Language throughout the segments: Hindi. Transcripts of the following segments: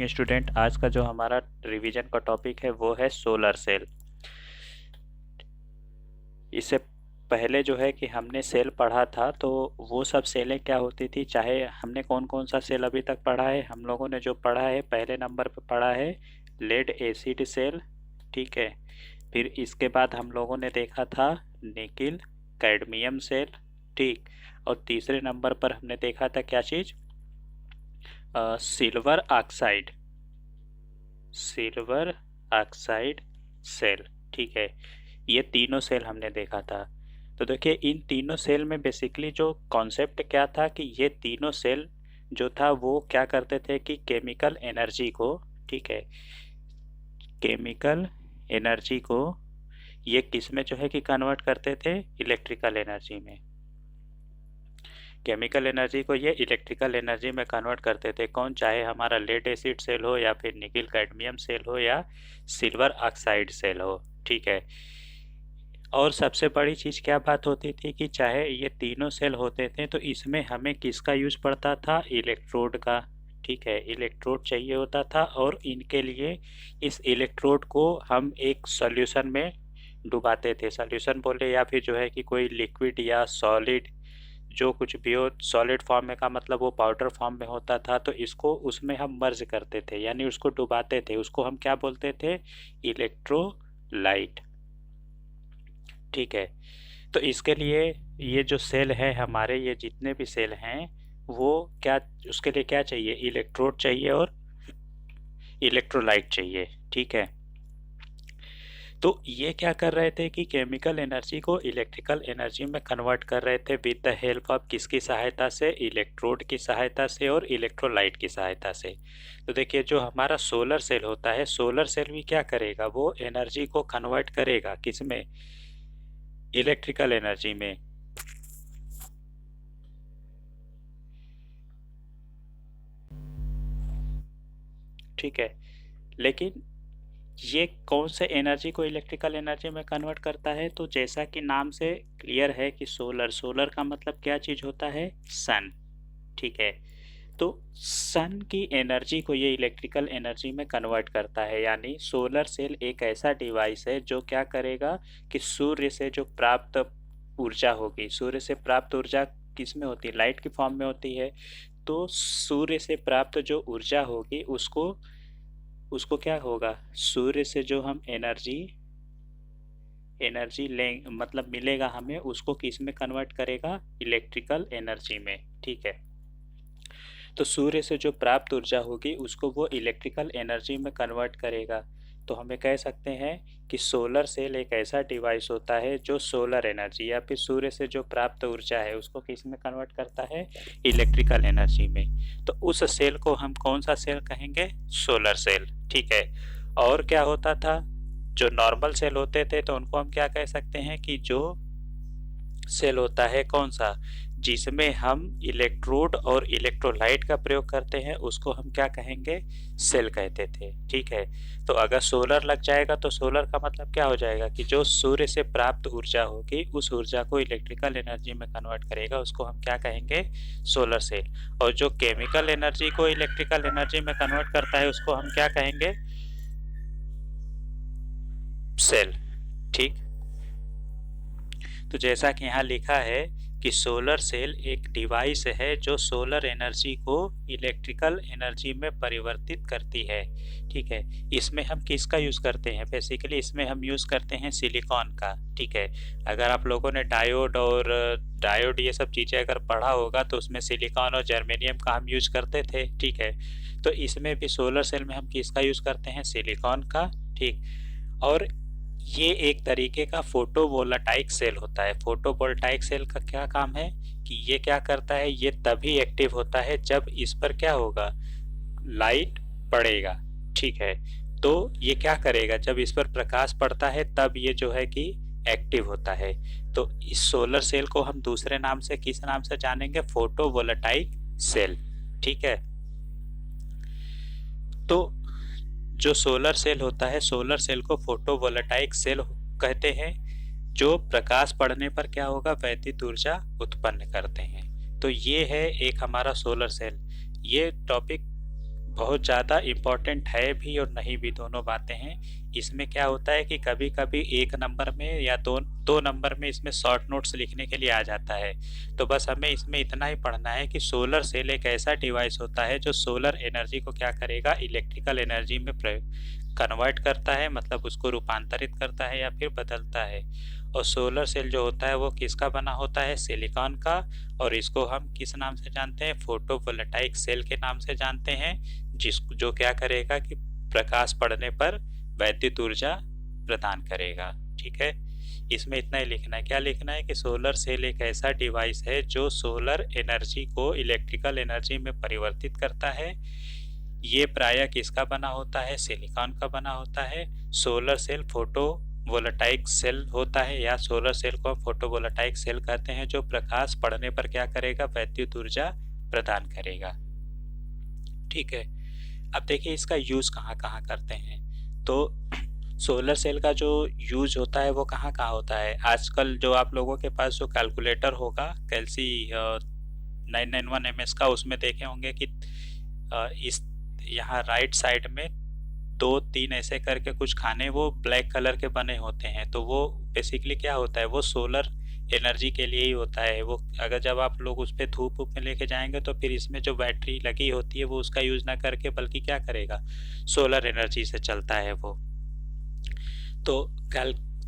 स्टूडेंट, आज का जो हमारा रिवीजन का टॉपिक है वो है सोलर सेल। इससे पहले जो है कि हमने सेल पढ़ा था, तो वो सब सेलें क्या होती थी, चाहे हमने कौन कौन सा सेल अभी तक पढ़ा है। हम लोगों ने जो पढ़ा है, पहले नंबर पे पढ़ा है लेड एसिड सेल। ठीक है। फिर इसके बाद हम लोगों ने देखा था निकिल कैडमियम सेल। ठीक। और तीसरे नंबर पर हमने देखा था क्या चीज़, silver oxide. Silver oxide cell. ठीक है। ये तीनों सेल हमने देखा था। तो देखिए, इन तीनों सेल में बेसिकली जो कॉन्सेप्ट क्या था कि ये तीनों सेल जो था वो क्या करते थे कि केमिकल एनर्जी को, ठीक है, केमिकल एनर्जी को ये किस में जो है कि कन्वर्ट करते थे, इलेक्ट्रिकल एनर्जी में। केमिकल एनर्जी को ये इलेक्ट्रिकल एनर्जी में कन्वर्ट करते थे। कौन, चाहे हमारा लेड एसिड सेल हो या फिर निकिल कैडमियम सेल हो या सिल्वर ऑक्साइड सेल हो। ठीक है। और सबसे बड़ी चीज़ क्या बात होती थी कि चाहे ये तीनों सेल होते थे तो इसमें हमें किसका यूज पड़ता था, इलेक्ट्रोड का। ठीक है, इलेक्ट्रोड चाहिए होता था और इनके लिए इस इलेक्ट्रोड को हम एक सॉल्यूशन में डुबाते थे। सॉल्यूशन बोले या फिर जो है कि कोई लिक्विड या सॉलिड, जो कुछ भी हो, सॉलिड फॉर्म में का मतलब वो पाउडर फॉर्म में होता था, तो इसको उसमें हम मर्ज करते थे, यानी उसको डुबाते थे। उसको हम क्या बोलते थे, इलेक्ट्रोलाइट। ठीक है। तो इसके लिए ये जो सेल है हमारे, ये जितने भी सेल हैं वो क्या, उसके लिए क्या चाहिए, इलेक्ट्रोड चाहिए और इलेक्ट्रोलाइट चाहिए। ठीक है। तो ये क्या कर रहे थे कि केमिकल एनर्जी को इलेक्ट्रिकल एनर्जी में कन्वर्ट कर रहे थे विद द हेल्प ऑफ किसकी सहायता से, इलेक्ट्रोड की सहायता से और इलेक्ट्रोलाइट की सहायता से। तो देखिए, जो हमारा सोलर सेल होता है, सोलर सेल भी क्या करेगा, वो एनर्जी को कन्वर्ट करेगा किस में, इलेक्ट्रिकल एनर्जी में। ठीक है। लेकिन ये कौन से एनर्जी को इलेक्ट्रिकल एनर्जी में कन्वर्ट करता है, तो जैसा कि नाम से क्लियर है कि सोलर, सोलर का मतलब क्या चीज़ होता है, सन। ठीक है। तो सन की एनर्जी को ये इलेक्ट्रिकल एनर्जी में कन्वर्ट करता है, यानी सोलर सेल एक ऐसा डिवाइस है जो क्या करेगा कि सूर्य से जो प्राप्त ऊर्जा होगी, सूर्य से प्राप्त ऊर्जा किस में होती है, लाइट की फॉर्म में होती है। तो सूर्य से प्राप्त जो ऊर्जा होगी उसको उसको क्या होगा, सूर्य से जो हम एनर्जी एनर्जी लें मतलब मिलेगा हमें, उसको किस में कन्वर्ट करेगा, इलेक्ट्रिकल एनर्जी में। ठीक है। तो सूर्य से जो प्राप्त ऊर्जा होगी उसको वो इलेक्ट्रिकल एनर्जी में कन्वर्ट करेगा। तो हमें कह सकते हैं कि सोलर सेल एक ऐसा डिवाइस होता है जो सोलर एनर्जी या फिर सूर्य से जो प्राप्त ऊर्जा है उसको किस में कन्वर्ट करता है, इलेक्ट्रिकल एनर्जी में। तो उस सेल को हम कौन सा सेल कहेंगे, सोलर सेल। ठीक है। और क्या होता था, जो नॉर्मल सेल होते थे तो उनको हम क्या कह सकते हैं कि जो सेल होता है कौन सा, जिसमें हम इलेक्ट्रोड और इलेक्ट्रोलाइट का प्रयोग करते हैं, उसको हम क्या कहेंगे, सेल कहते थे। ठीक है। तो अगर सोलर लग जाएगा तो सोलर का मतलब क्या हो जाएगा कि जो सूर्य से प्राप्त ऊर्जा होगी उस ऊर्जा को इलेक्ट्रिकल एनर्जी में कन्वर्ट करेगा, उसको हम क्या कहेंगे, सोलर सेल। और जो केमिकल एनर्जी को इलेक्ट्रिकल एनर्जी में कन्वर्ट करता है उसको हम क्या कहेंगे, सेल। ठीक। तो जैसा कि यहाँ लिखा है कि सोलर सेल एक डिवाइस है जो सोलर एनर्जी को इलेक्ट्रिकल एनर्जी में परिवर्तित करती है। ठीक है। इसमें हम किसका यूज़ करते हैं, बेसिकली इसमें हम यूज़ करते हैं सिलिकॉन का। ठीक है। अगर आप लोगों ने डायोड ये सब चीज़ें अगर पढ़ा होगा तो उसमें सिलिकॉन और जर्मेनियम का हम यूज करते थे। ठीक है। तो इसमें भी सोलर सेल में हम किसका यूज़ करते हैं, सिलिकॉन का। ठीक। और ये एक तरीके का फोटोवोल्टाइक सेल होता है। फोटोवोल्टाइक सेल का क्या काम है कि ये क्या करता है, ये तभी एक्टिव होता है जब इस पर क्या होगा, लाइट पड़ेगा। ठीक है। तो ये क्या करेगा, जब इस पर प्रकाश पड़ता है तब ये जो है कि एक्टिव होता है। तो इस सोलर सेल को हम दूसरे नाम से किस नाम से जानेंगे, फोटोवोल्टाइक सेल। ठीक है। तो जो सोलर सेल होता है, सोलर सेल को फोटोवोल्टाइक सेल कहते हैं, जो प्रकाश पड़ने पर क्या होगा, वैद्युत ऊर्जा उत्पन्न करते हैं। तो ये है एक हमारा सोलर सेल। ये टॉपिक बहुत ज़्यादा इम्पोर्टेंट है भी और नहीं भी, दोनों बातें हैं। इसमें क्या होता है कि कभी-कभी एक नंबर में या दो नंबर में इसमें शॉर्ट नोट्स लिखने के लिए आ जाता है। तो बस हमें इसमें इतना ही पढ़ना है कि सोलर सेल एक ऐसा डिवाइस होता है जो सोलर एनर्जी को क्या करेगा, इलेक्ट्रिकल एनर्जी में कन्वर्ट करता है, मतलब उसको रूपांतरित करता है या फिर बदलता है। और सोलर सेल जो होता है वो किसका बना होता है, सिलिकॉन का, और इसको हम किस नाम से जानते हैं, फोटोवोल्टाइक सेल के नाम से जानते हैं, जो क्या करेगा कि प्रकाश पड़ने पर वैद्युत ऊर्जा प्रदान करेगा। ठीक है, इसमें इतना ही लिखना है। क्या लिखना है कि सोलर सेल एक ऐसा डिवाइस है जो सोलर एनर्जी को इलेक्ट्रिकल एनर्जी में परिवर्तित करता है। ये प्रायः किसका बना होता है, सिलिकॉन का बना होता है। सोलर सेल फोटोवोल्टाइक सेल होता है, या सोलर सेल को हम फोटोवोल्टाइक सेल कहते हैं, जो प्रकाश पड़ने पर क्या करेगा, वैद्युत ऊर्जा प्रदान करेगा। ठीक है, अब देखिए इसका यूज कहाँ कहाँ करते हैं। तो सोलर सेल का जो यूज होता है वो कहाँ कहाँ होता है। आजकल जो आप लोगों के पास जो कैलकुलेटर होगा, कैल्सी 991 MS का, उसमें देखे होंगे कि इस यहाँ राइट साइड में 2-3 ऐसे करके कुछ खाने वो ब्लैक कलर के बने होते हैं। तो वो बेसिकली क्या होता है, वो सोलर एनर्जी के लिए ही होता है। वो अगर जब आप लोग उस पर धूप में लेके जाएंगे तो फिर इसमें जो बैटरी लगी होती है वो उसका यूज ना करके बल्कि क्या करेगा, सोलर एनर्जी से चलता है वो। तो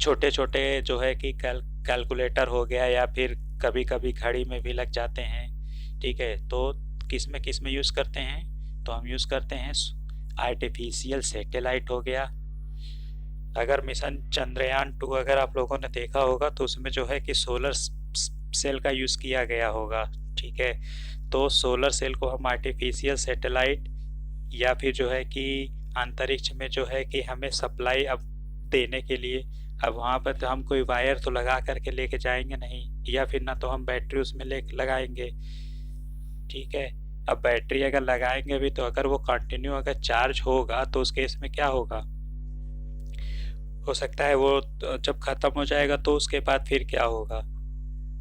छोटे छोटे जो है कि कैलकुलेटर हो गया, या फिर कभी कभी घड़ी में भी लग जाते हैं। ठीक है, तो किस में यूज़ करते हैं, तो हम यूज़ करते हैं आर्टिफिशियल सैटेलाइट हो गया। अगर मिशन चंद्रयान 2 अगर आप लोगों ने देखा होगा तो उसमें जो है कि सोलर सेल का यूज़ किया गया होगा। ठीक है, तो सोलर सेल को हम आर्टिफिशियल सैटेलाइट, या फिर जो है कि अंतरिक्ष में जो है कि हमें सप्लाई अब देने के लिए, अब वहाँ पर तो हम कोई वायर तो लगा करके लेके जाएंगे नहीं, या फिर ना तो हम बैटरी उसमें ले लगाएंगे। ठीक है, अब बैटरी अगर लगाएंगे भी तो अगर वो कंटिन्यू अगर चार्ज होगा तो उस केस में क्या होगा, हो सकता है वो जब ख़त्म हो जाएगा तो उसके बाद फिर क्या होगा,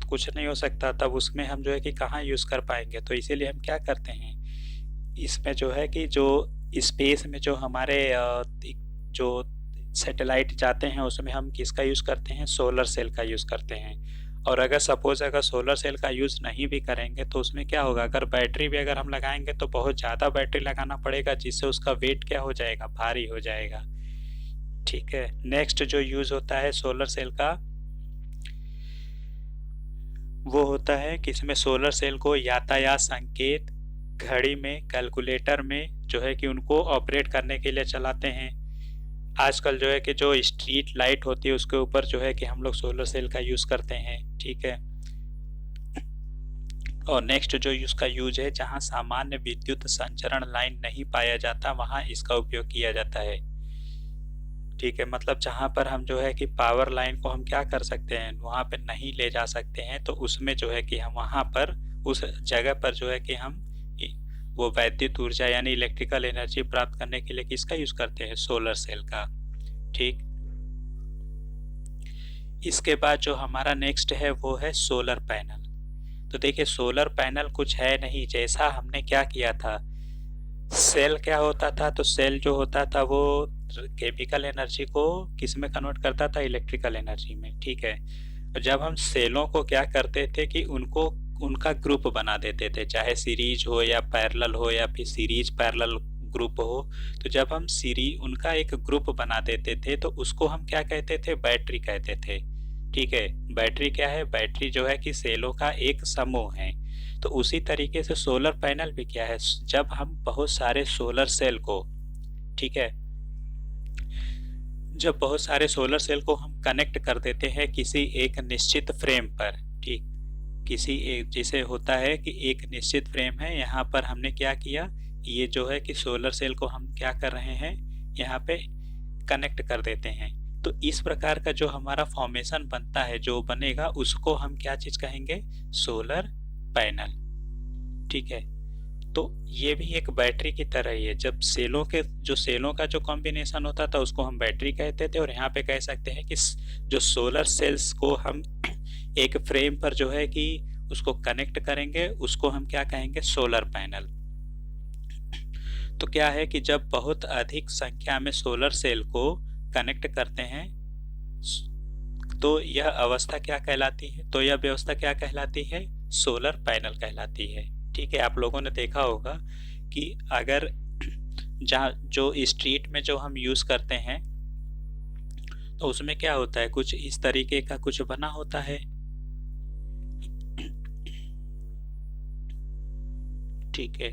कुछ नहीं हो सकता। तब उसमें हम जो है कि कहाँ यूज़ कर पाएंगे। तो इसीलिए हम क्या करते हैं, इसमें जो है कि जो स्पेस में जो हमारे जो सैटेलाइट जाते हैं उसमें हम किसका यूज़ करते हैं, सोलर सेल का यूज़ करते हैं। और अगर सपोज़ अगर सोलर सेल का यूज़ नहीं भी करेंगे तो उसमें क्या होगा, अगर बैटरी भी अगर हम लगाएंगे तो बहुत ज़्यादा बैटरी लगाना पड़ेगा, जिससे उसका वेट क्या हो जाएगा, भारी हो जाएगा। ठीक है, नेक्स्ट जो यूज़ होता है सोलर सेल का वो होता है कि इसमें सोलर सेल को यातायात संकेत, घड़ी में, कैलकुलेटर में जो है कि उनको ऑपरेट करने के लिए चलाते हैं। आजकल जो है कि जो स्ट्रीट लाइट होती है उसके ऊपर जो है कि हम लोग सोलर सेल का यूज़ करते हैं। ठीक है, और नेक्स्ट जो इसका यूज है, जहां सामान्य विद्युत संचरण लाइन नहीं पाया जाता वहां इसका उपयोग किया जाता है। ठीक है, मतलब जहां पर हम जो है कि पावर लाइन को हम क्या कर सकते हैं, वहां पे नहीं ले जा सकते हैं, तो उसमें जो है कि हम वहां पर उस जगह पर जो है कि हम वो वैद्युत ऊर्जा यानी इलेक्ट्रिकल एनर्जी प्राप्त करने के लिए किसका यूज करते हैं, सोलर सेल का। ठीक, इसके बाद जो हमारा नेक्स्ट है वो है सोलर पैनल। तो देखिए सोलर पैनल कुछ है नहीं, जैसा हमने क्या किया था, सेल क्या होता था, तो सेल जो होता था वो केमिकल एनर्जी को किस में कन्वर्ट करता था, इलेक्ट्रिकल एनर्जी में। ठीक है, जब हम सेलों को क्या करते थे कि उनको उनका ग्रुप बना देते थे, चाहे सीरीज हो या पैरेलल हो या फिर सीरीज पैरेलल ग्रुप हो, तो जब हम उनका एक ग्रुप बना देते थे तो उसको हम क्या कहते थे, बैटरी कहते थे। ठीक है, बैटरी क्या है, बैटरी जो है कि सेलों का एक समूह है। तो उसी तरीके से सोलर पैनल भी क्या है, जब हम बहुत सारे सोलर सेल को, ठीक है, जब बहुत सारे सोलर सेल को हम कनेक्ट कर देते हैं किसी एक निश्चित फ्रेम पर, ठीक, किसी एक, जैसे होता है कि एक निश्चित फ्रेम है, यहाँ पर हमने क्या किया, ये जो है कि सोलर सेल को हम क्या कर रहे हैं, यहाँ पे कनेक्ट कर देते हैं। तो इस प्रकार का जो हमारा फॉर्मेशन बनता है, जो बनेगा उसको हम क्या चीज कहेंगे, सोलर पैनल। ठीक है, तो ये भी एक बैटरी की तरह ही है। जब सेलों का जो कॉम्बिनेशन होता था उसको हम बैटरी कहते थे, और यहाँ पे कह सकते हैं कि जो सोलर सेल्स को हम एक फ्रेम पर जो है कि उसको कनेक्ट करेंगे, उसको हम क्या कहेंगे, सोलर पैनल। तो क्या है कि जब बहुत अधिक संख्या में सोलर सेल को कनेक्ट करते हैं तो यह अवस्था क्या कहलाती है, तो यह व्यवस्था क्या कहलाती है, सोलर पैनल कहलाती है। ठीक है, आप लोगों ने देखा होगा कि अगर जहाँ जो स्ट्रीट में जो हम यूज करते हैं तो उसमें क्या होता है, कुछ इस तरीके का कुछ बना होता है। ठीक है,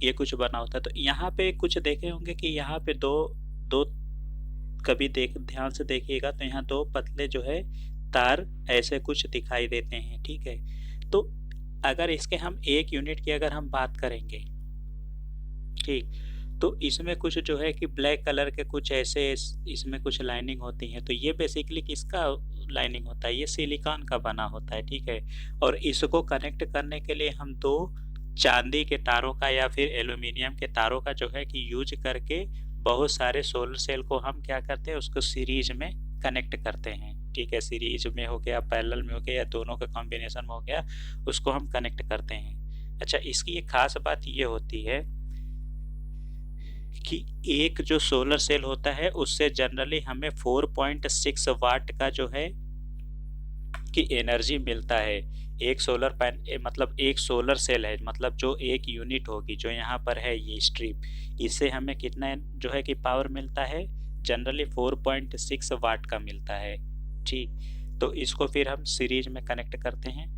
ये कुछ बना होता है। तो यहाँ पे कुछ देखे होंगे कि यहाँ पे दो दो कभी ध्यान से देखिएगा तो यहाँ दो पतले जो है तार ऐसे कुछ दिखाई देते हैं। ठीक है, तो अगर इसके हम एक यूनिट की अगर हम बात करेंगे, ठीक, तो इसमें कुछ जो है कि ब्लैक कलर के कुछ ऐसे इसमें कुछ लाइनिंग होती है। तो ये बेसिकली किसका लाइनिंग होता है, ये सिलिकॉन का बना होता है। ठीक है, और इसको कनेक्ट करने के लिए हम दो चांदी के तारों का या फिर एल्यूमिनियम के तारों का जो है कि यूज करके बहुत सारे सोलर सेल को हम क्या करते हैं, उसको सीरीज में कनेक्ट करते हैं। ठीक है, सीरीज में हो गया, पैरेलल में हो गया, या दोनों का कॉम्बिनेशन में हो गया, उसको हम कनेक्ट करते हैं। अच्छा, इसकी एक खास बात ये होती है कि एक जो सोलर सेल होता है उससे जनरली हमें 4.6 वाट का जो है कि एनर्जी मिलता है। एक सोलर मतलब एक सोलर सेल है, मतलब जो एक यूनिट होगी जो यहाँ पर है ये स्ट्रिप, इससे हमें कितना जो है कि पावर मिलता है, जनरली 4.6 वाट का मिलता है। ठीक, तो इसको फिर हम सीरीज में कनेक्ट करते हैं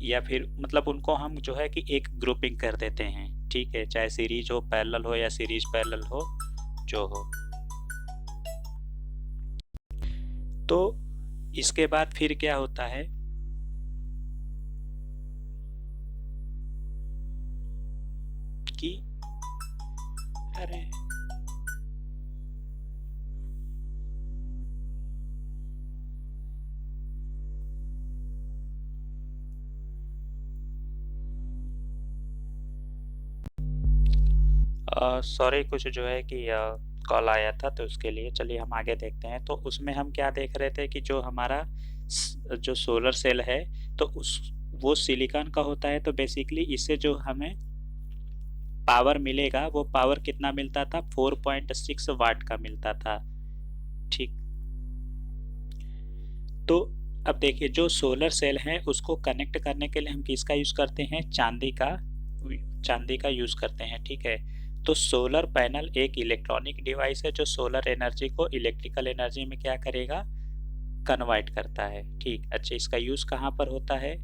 या फिर मतलब उनको हम जो है कि एक ग्रुपिंग कर देते हैं। ठीक है, चाहे सीरीज हो, पैरेलल हो, या सीरीज पैरेलल हो, जो हो। तो इसके बाद फिर क्या होता है कि अरे सॉरी, कुछ जो है कि कॉल आया था तो उसके लिए चलिए हम आगे देखते हैं। तो उसमें हम क्या देख रहे थे कि जो हमारा जो सोलर सेल है तो वो सिलिकॉन का होता है। तो बेसिकली इससे जो हमें पावर मिलेगा वो पावर कितना मिलता था, 4.6 वाट का मिलता था। ठीक, तो अब देखिए जो सोलर सेल है उसको कनेक्ट करने के लिए हम किसका यूज करते हैं, चांदी का यूज करते हैं। ठीक है, तो सोलर पैनल एक इलेक्ट्रॉनिक डिवाइस है जो सोलर एनर्जी को इलेक्ट्रिकल एनर्जी में क्या करेगा, कन्वर्ट करता है। ठीक, अच्छा, इसका यूज कहाँ पर होता है,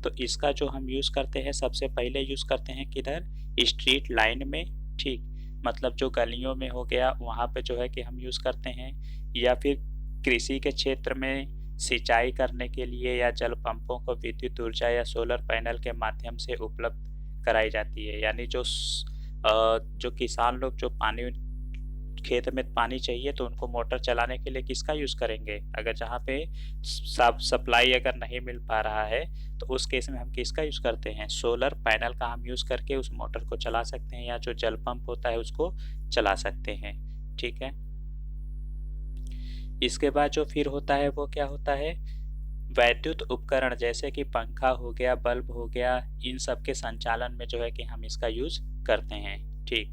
तो इसका जो हम यूज करते हैं सबसे पहले यूज करते हैं किधर, स्ट्रीट लाइन में। ठीक, मतलब जो गलियों में हो गया वहाँ पे जो है कि हम यूज करते हैं, या फिर कृषि के क्षेत्र में सिंचाई करने के लिए, या जल पंपों को विद्युत ऊर्जा या सोलर पैनल के माध्यम से उपलब्ध कराई जाती है। यानी जो किसान लोग जो पानी खेत में पानी चाहिए तो उनको मोटर चलाने के लिए किसका यूज करेंगे, अगर जहाँ पे साफ सप्लाई अगर नहीं मिल पा रहा है तो उस केस में हम किसका यूज करते हैं, सोलर पैनल का हम यूज करके उस मोटर को चला सकते हैं, या जो जल पंप होता है उसको चला सकते हैं। ठीक है, इसके बाद जो फिर होता है वो क्या होता है, वैद्युत उपकरण जैसे कि पंखा हो गया, बल्ब हो गया, इन सब के संचालन में जो है कि हम इसका यूज करते हैं। ठीक,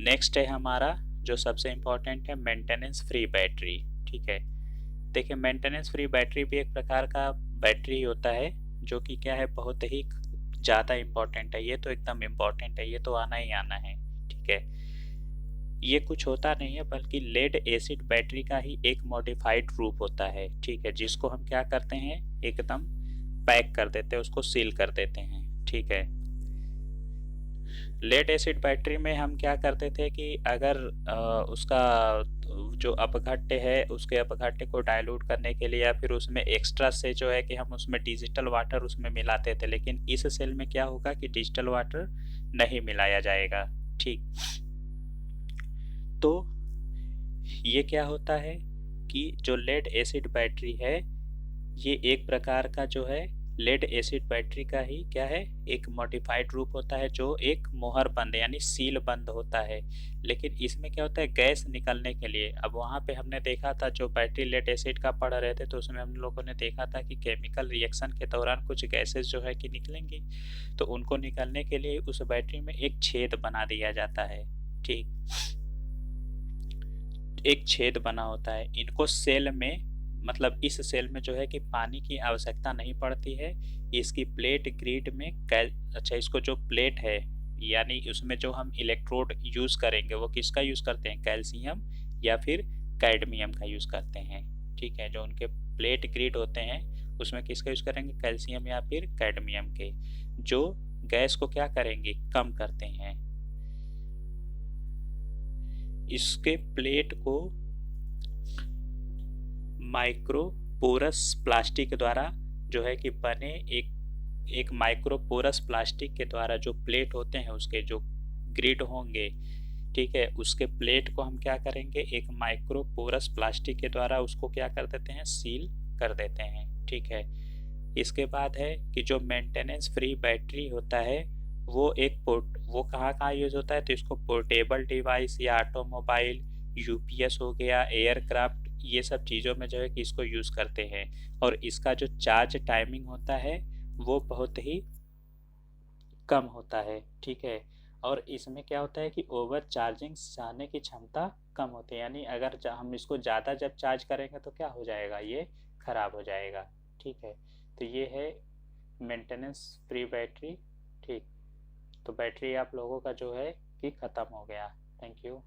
नेक्स्ट है हमारा जो सबसे इम्पोर्टेंट है, मेंटेनेंस फ्री बैटरी। ठीक है, देखिए मेंटेनेंस फ्री बैटरी भी एक प्रकार का बैटरी होता है जो कि क्या है, बहुत ही ज़्यादा इम्पोर्टेंट है। ये तो एकदम इम्पोर्टेंट है, ये तो आना ही आना है। ठीक है, ये कुछ होता नहीं है बल्कि लेड एसिड बैटरी का ही एक मॉडिफाइड रूप होता है। ठीक है, जिसको हम क्या करते हैं, एकदम पैक कर देते हैं, उसको सील कर देते हैं। ठीक है, लेड एसिड बैटरी में हम क्या करते थे कि अगर उसका जो अपघट्य है उसके अपघट्य को डाइल्यूट करने के लिए, या फिर उसमें एक्स्ट्रा से जो है कि हम उसमें डिजिटल वाटर उसमें मिलाते थे, लेकिन इस सेल में क्या होगा कि डिजिटल वाटर नहीं मिलाया जाएगा। ठीक, तो ये क्या होता है कि जो लेड एसिड बैटरी है ये एक प्रकार का जो है लेड एसिड बैटरी का ही क्या है, एक मॉडिफाइड रूप होता है जो एक मोहर बंद यानी सील बंद होता है। लेकिन इसमें क्या होता है, गैस निकलने के लिए, अब वहाँ पे हमने देखा था जो बैटरी लेड एसिड का पढ़ रहे थे तो उसमें हम लोगों ने देखा था कि केमिकल रिएक्शन के दौरान कुछ गैसेस जो है कि निकलेंगी, तो उनको निकलने के लिए उस बैटरी में एक छेद बना दिया जाता है। ठीक, एक छेद बना होता है। इनको सेल में, मतलब इस सेल में जो है कि पानी की आवश्यकता नहीं पड़ती है। इसकी प्लेट ग्रिड में अच्छा, इसको जो प्लेट है यानी उसमें जो हम इलेक्ट्रोड यूज करेंगे वो किसका यूज करते हैं, कैल्शियम या फिर कैडमियम का यूज करते हैं। ठीक है, जो उनके प्लेट ग्रिड होते हैं उसमें किसका यूज करेंगे, कैल्शियम या फिर कैडमियम के, जो गैस को क्या करेंगे, कम करते हैं। इसके प्लेट को माइक्रोपोरस प्लास्टिक द्वारा जो है कि बने एक माइक्रोपोरस प्लास्टिक के द्वारा जो प्लेट होते हैं उसके जो ग्रिड होंगे, ठीक है, उसके प्लेट को हम क्या करेंगे, एक माइक्रोपोरस प्लास्टिक के द्वारा उसको क्या कर देते हैं, सील कर देते हैं। ठीक है, इसके बाद है कि जो मेंटेनेंस फ्री बैटरी होता है वो कहाँ यूज होता है, तो इसको पोर्टेबल डिवाइस या ऑटोमोबाइल, यूपीएस हो गया, एयरक्राफ्ट, ये सब चीज़ों में जो है कि इसको यूज़ करते हैं। और इसका जो चार्ज टाइमिंग होता है वो बहुत ही कम होता है। ठीक है, और इसमें क्या होता है कि ओवर चार्जिंग सहने की क्षमता कम होती है, यानी अगर हम इसको ज़्यादा जब चार्ज करेंगे तो क्या हो जाएगा, ये ख़राब हो जाएगा। ठीक है, तो ये है मेंटेनेंस फ्री बैटरी। ठीक, तो बैटरी आप लोगों का जो है कि ख़त्म हो गया। Thank you.